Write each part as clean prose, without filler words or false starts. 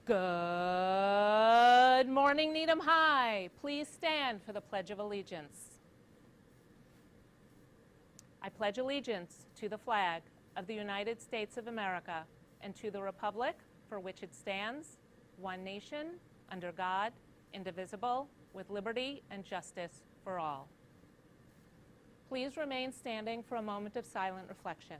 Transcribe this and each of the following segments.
Good morning, Needham High. Please stand for the Pledge of Allegiance. I pledge allegiance to the flag of the United States of America and to the republic for which it stands, one nation, under God, indivisible, with liberty and justice for all. Please remain standing for a moment of silent reflection.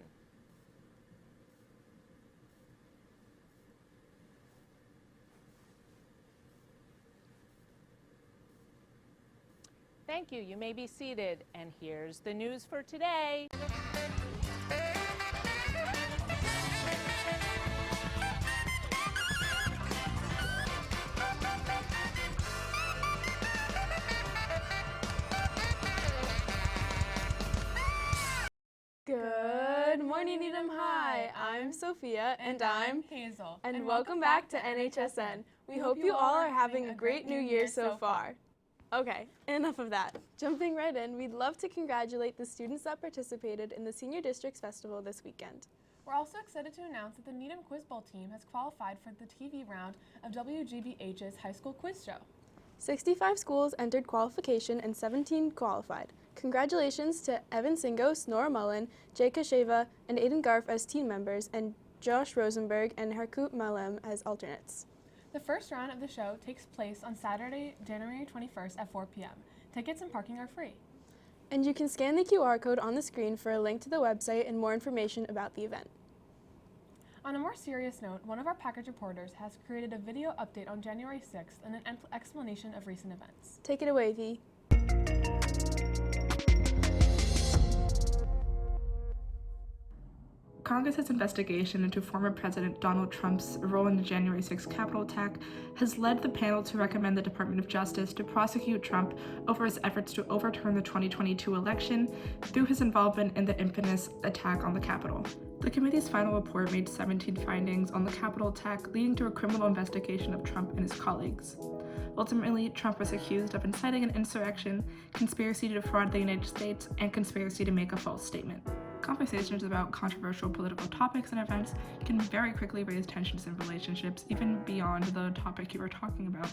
Thank you. You may be seated. And here's the news for today. Good morning, Needham High. I'm Sophia. And I'm Hazel. And welcome back to Nhsn. We hope you all are having a great new year so far. Okay, enough of that. Jumping right in, we'd love to congratulate the students that participated in the Senior Districts Festival this weekend. We're also excited to announce that the Needham Quiz Bowl team has qualified for the TV round of WGBH's High School Quiz Show. 65 schools entered qualification and 17 qualified. Congratulations to Evan Singos, Nora Mullen, Jay Kasheva, and Aiden Garf as team members, and Josh Rosenberg and Harkut Malem as alternates. The first round of the show takes place on Saturday, January 21st at 4 p.m. Tickets and parking are free. And you can scan the QR code on the screen for a link to the website and more information about the event. On a more serious note, one of our package reporters has created a video update on January 6th and an explanation of recent events. Take it away, V. Congress's investigation into former President Donald Trump's role in the January 6th Capitol attack has led the panel to recommend the Department of Justice to prosecute Trump over his efforts to overturn the 2022 election through his involvement in the infamous attack on the Capitol. The committee's final report made 17 findings on the Capitol attack, leading to a criminal investigation of Trump and his colleagues. Ultimately, Trump was accused of inciting an insurrection, conspiracy to defraud the United States, and conspiracy to make a false statement. Conversations about controversial political topics and events can very quickly raise tensions in relationships, even beyond the topic you are talking about.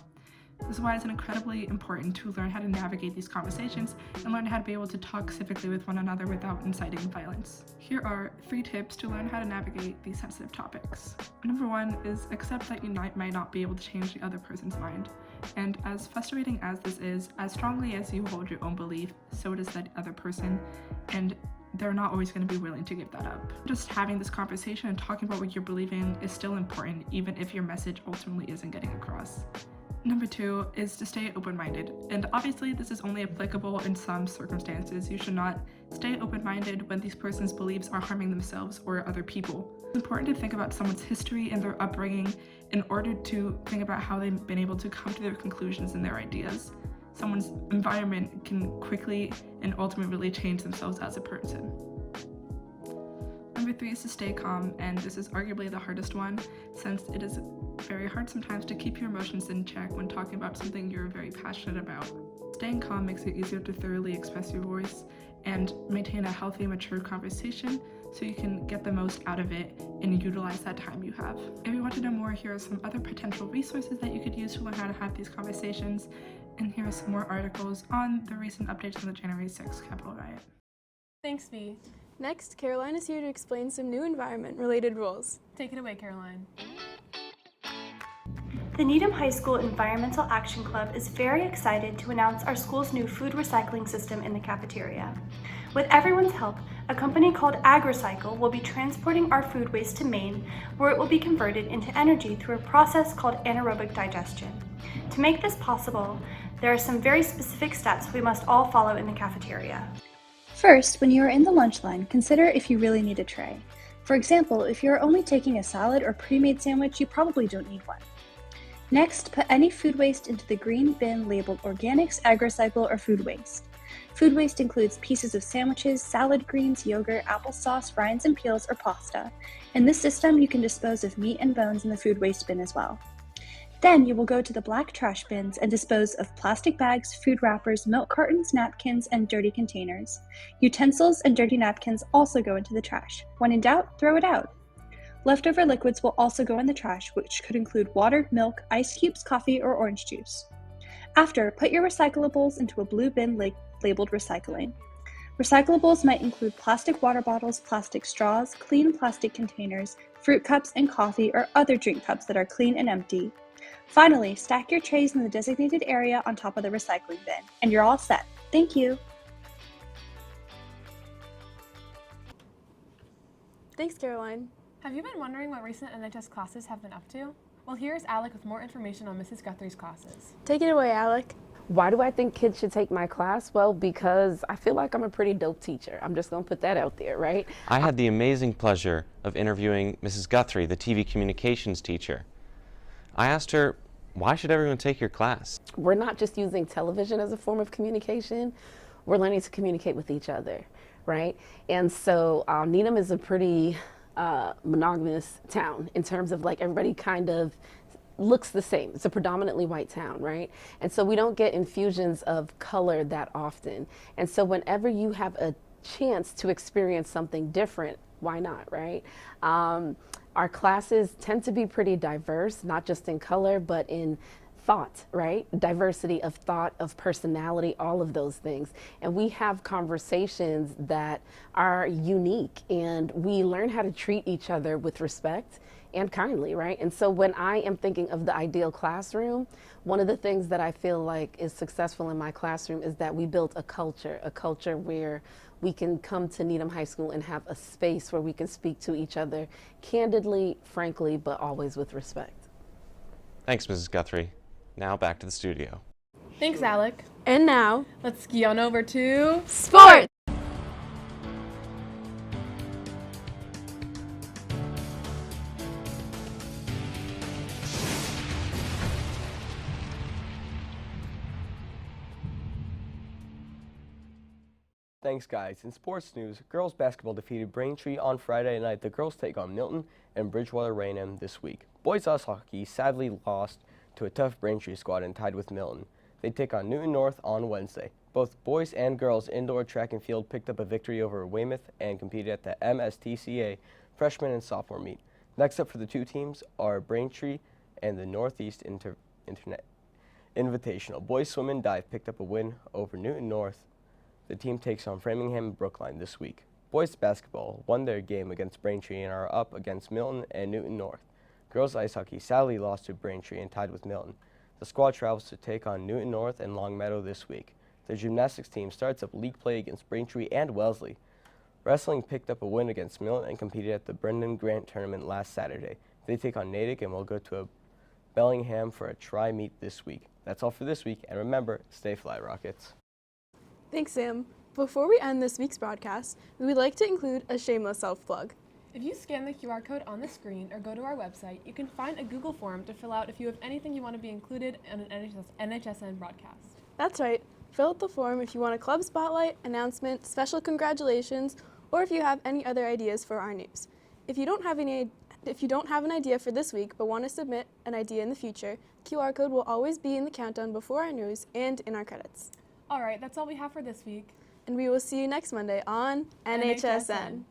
This is why it's incredibly important to learn how to navigate these conversations and learn how to be able to talk civically with one another without inciting violence. Here are 3 tips to learn how to navigate these sensitive topics. Number 1 is accept that you might not be able to change the other person's mind. And as frustrating as this is, as strongly as you hold your own belief, so does that other person, and they're not always going to be willing to give that up. Just having this conversation and talking about what you're believing is still important, even if your message ultimately isn't getting across. Number 2 is to stay open-minded, and obviously this is only applicable in some circumstances. You should not stay open-minded when these person's beliefs are harming themselves or other people. It's important to think about someone's history and their upbringing in order to think about how they've been able to come to their conclusions and their ideas. Someone's environment can quickly and ultimately change themselves as a person. Number 3 is to stay calm, and this is arguably the hardest one, since it is very hard sometimes to keep your emotions in check when talking about something you're very passionate about. Staying calm makes it easier to thoroughly express your voice and maintain a healthy, mature conversation so you can get the most out of it and utilize that time you have. If you want to know more, here are some other potential resources that you could use to learn how to have these conversations, and here are some more articles on the recent updates on the January 6th Capitol riot. Thanks, V. Next, Caroline is here to explain some new environment-related rules. Take it away, Caroline. The Needham High School Environmental Action Club is very excited to announce our school's new food recycling system in the cafeteria. With everyone's help, a company called AgriCycle will be transporting our food waste to Maine, where it will be converted into energy through a process called anaerobic digestion. To make this possible, there are some very specific steps we must all follow in the cafeteria. First, when you are in the lunch line, consider if you really need a tray. For example, if you are only taking a salad or pre-made sandwich, you probably don't need one. Next, put any food waste into the green bin labeled Organics, AgriCycle, or Food Waste. Food waste includes pieces of sandwiches, salad greens, yogurt, applesauce, rinds and peels, or pasta. In this system, you can dispose of meat and bones in the food waste bin as well. Then you will go to the black trash bins and dispose of plastic bags, food wrappers, milk cartons, napkins, and dirty containers. Utensils and dirty napkins also go into the trash. When in doubt, throw it out. Leftover liquids will also go in the trash, which could include water, milk, ice cubes, coffee, or orange juice. After, put your recyclables into a blue bin labeled recycling. Recyclables might include plastic water bottles, plastic straws, clean plastic containers, fruit cups, and coffee or other drink cups that are clean and empty. Finally, stack your trays in the designated area on top of the recycling bin, and you're all set. Thank you. Thanks, Caroline. Have you been wondering what recent NHS classes have been up to? Well, here's Alec with more information on Mrs. Guthrie's classes. Take it away, Alec. Why do I think kids should take my class? Well, because I feel like I'm a pretty dope teacher. I'm just going to put that out there, right? I had the amazing pleasure of interviewing Mrs. Guthrie, the TV communications teacher. I asked her, why should everyone take your class? We're not just using television as a form of communication. We're learning to communicate with each other, right? And so Needham is a pretty monogamous town in terms of like everybody kind of looks the same. It's a predominantly white town, right? And so we don't get infusions of color that often. And so whenever you have a chance to experience something different, why not, right? Our classes tend to be pretty diverse, not just in color, but in thought, right? Diversity of thought, of personality, all of those things. And we have conversations that are unique, and we learn how to treat each other with respect and kindly, right? And so when I am thinking of the ideal classroom, one of the things that I feel like is successful in my classroom is that we built a culture where we can come to Needham High School and have a space where we can speak to each other candidly, frankly, but always with respect. Thanks, Mrs. Guthrie. Now back to the studio. Thanks, Alec. And now, Let's ski on over to sports! Thanks, guys. In sports news, girls basketball defeated Braintree on Friday night. The girls take on Milton and Bridgewater Raynham this week. Boys ice hockey sadly lost to a tough Braintree squad and tied with Milton. They take on Newton North on Wednesday. Both boys and girls indoor track and field picked up a victory over Weymouth and competed at the MSTCA freshman and sophomore meet. Next up for the two teams are Braintree and the Northeast Internet Invitational. Boys swim and dive picked up a win over Newton North. The team takes on Framingham and Brookline this week. Boys basketball won their game against Braintree and are up against Milton and Newton North. Girls ice hockey sadly lost to Braintree and tied with Milton. The squad travels to take on Newton North and Longmeadow this week. The gymnastics team starts up league play against Braintree and Wellesley. Wrestling picked up a win against Milton and competed at the Brendan Grant tournament last Saturday. They take on Natick and will go to Bellingham for a tri-meet this week. That's all for this week, and remember, stay fly, Rockets. Thanks, Sam. Before we end this week's broadcast, we would like to include a shameless self-plug. If you scan the QR code on the screen or go to our website, you can find a Google form to fill out if you have anything you want to be included in an NHSN broadcast. That's right. Fill out the form if you want a club spotlight, announcement, special congratulations, or if you have any other ideas for our news. If you don't have an idea for this week but want to submit an idea in the future, QR code will always be in the countdown before our news and in our credits. All right, that's all we have for this week. And we will see you next Monday on NHSN.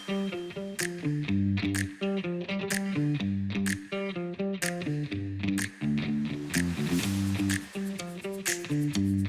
NHSN.